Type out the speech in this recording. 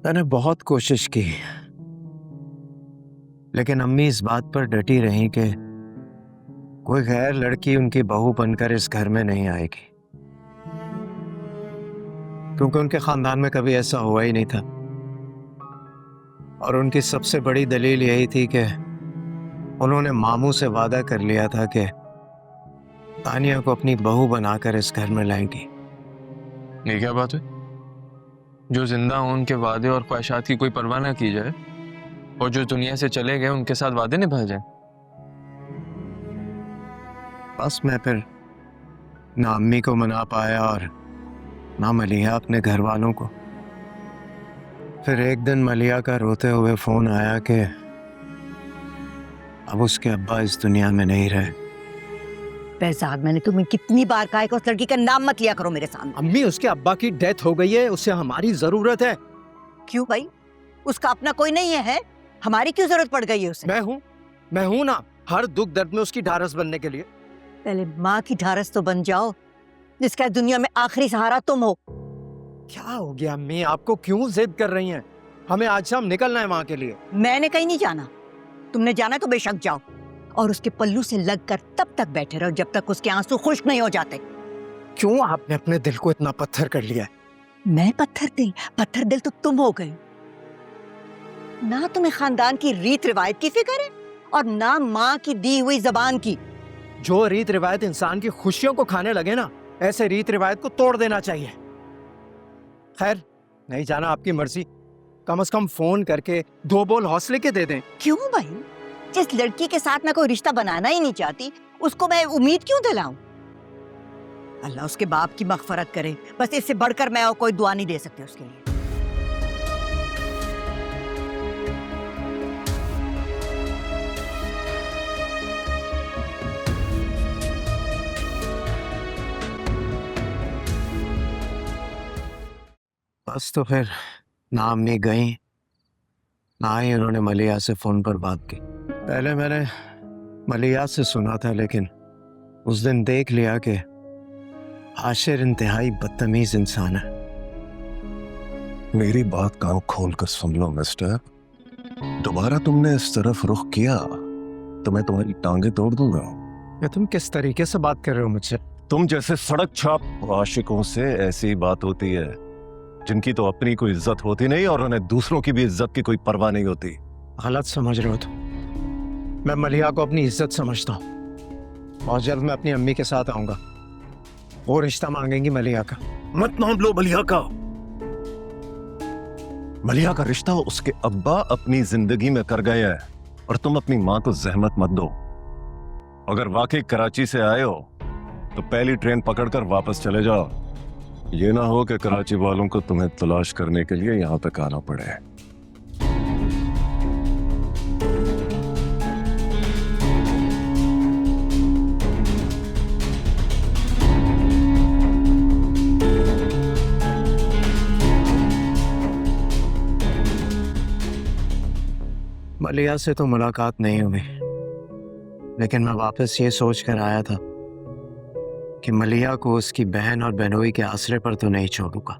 मैंने बहुत कोशिश की, लेकिन अम्मी इस बात पर डटी रही कि कोई गैर लड़की उनकी बहू बनकर इस घर में नहीं आएगी, क्योंकि उनके खानदान में कभी ऐसा हुआ ही नहीं था। और उनकी सबसे बड़ी दलील यही थी कि उन्होंने मामू से वादा कर लिया था कि तानिया को अपनी बहू बनाकर इस घर में लाएंगी। ये क्या बात है? जो जिंदा हो उनके वादे और ख्वाहिशात की कोई परवाह ना की जाए, और जो दुनिया से चले गए उनके साथ वादे निभाए जाए। बस मैं फिर ना अम्मी को मना पाया और ना मलिया अपने घर वालों को। फिर एक दिन मलिया का रोते हुए फोन आया कि अब उसके अब्बा इस दुनिया में नहीं रहे। फैजाद, मैंने तुम्हें कितनी बार कहा है कि उस लड़की का नाम मत लिया करो मेरे सामने। अम्मी, उसके अब्बा की डेथ हो गई है, उससे हमारी जरूरत है। क्यों भाई? उसका अपना कोई नहीं है? हमारी क्यों जरूरत पड़ गई है उसे? मैं हूं ना, हर दुख दर्द में उसकी ढारस बनने के लिए। पहले माँ की ढारस तो बन जाओ, जिसका दुनिया में आखिरी सहारा तुम हो। क्या हो गया अम्मी, आपको क्यों जिद कर रही हैं? हमें आज शाम निकलना है वहाँ के लिए। मैंने कहीं नहीं जाना, तुमने जाना तो बेशक जाओ, और उसके पल्लू से लगकर तब तक बैठे रहो जब तक उसके आंसू खुश्क नहीं हो जाते। क्यों आपने अपने दिल को इतना पत्थर कर लिया है? मैं पत्थर दिल तो तुम हो गए। ना तुम्हें खानदान की रीत रिवायत की फिक्र है, और ना माँ की दी हुई जबान की। जो रीत रिवायत इंसान की खुशियों को खाने लगे ना, ऐसे रीत रिवायत को तोड़ देना चाहिए। खैर, नहीं जाना आपकी मर्जी, कम से कम फोन करके दो बोल हौसले के दे दें। क्यों भाई? जिस लड़की के साथ मैं कोई रिश्ता बनाना ही नहीं चाहती, उसको मैं उम्मीद क्यों दिलाऊं? अल्लाह उसके बाप की मगफरत करे, बस इससे बढ़कर मैं और कोई दुआ नहीं दे सकती उसके लिए। बस तो फिर ना अम्मी गई, ना ही उन्होंने मलिया से फोन पर बात की। पहले मैंने मलिया से सुना था, लेकिन उस दिन देख लिया कि आशिर इंतहाई बदतमीज इंसान है। मेरी बात कान खोल कर सुन लो मिस्टर, दोबारा तुमने इस तरफ रुख किया तो मैं तुम्हारी टांगे तोड़ दूंगा। ये तुम किस तरीके से बात कर रहे हो मुझसे? तुम जैसे सड़क छाप आशिकों से ऐसी बात होती है, जिनकी तो अपनी कोई इज्जत होती नहीं और उन्हें दूसरों की भी इज्जत की कोई परवाह नहीं होती। गलत समझ रहे हो तुम। मैं मलिया को अपनी इज्जत समझता हूँ, और जल्द मैं अपनी अम्मी के साथ आऊंगा। वो रिश्ता मांगेंगी मलिया का। मत मान लो मलिया का। मलिया का रिश्ता उसके अब्बा अपनी जिंदगी में कर गए है, और तुम अपनी माँ को जहमत मत दो। अगर वाकई कराची से आए हो तो पहली ट्रेन पकड़कर वापस चले जाओ। ये ना हो कि कराची वालों को तुम्हें तलाश करने के लिए यहां तक आना पड़े। मलिया से तो मुलाकात नहीं हुई, लेकिन मैं वापस ये सोच कर आया था कि मलिया को उसकी बहन और बहनोई के आसरे पर तो नहीं छोड़ूंगा।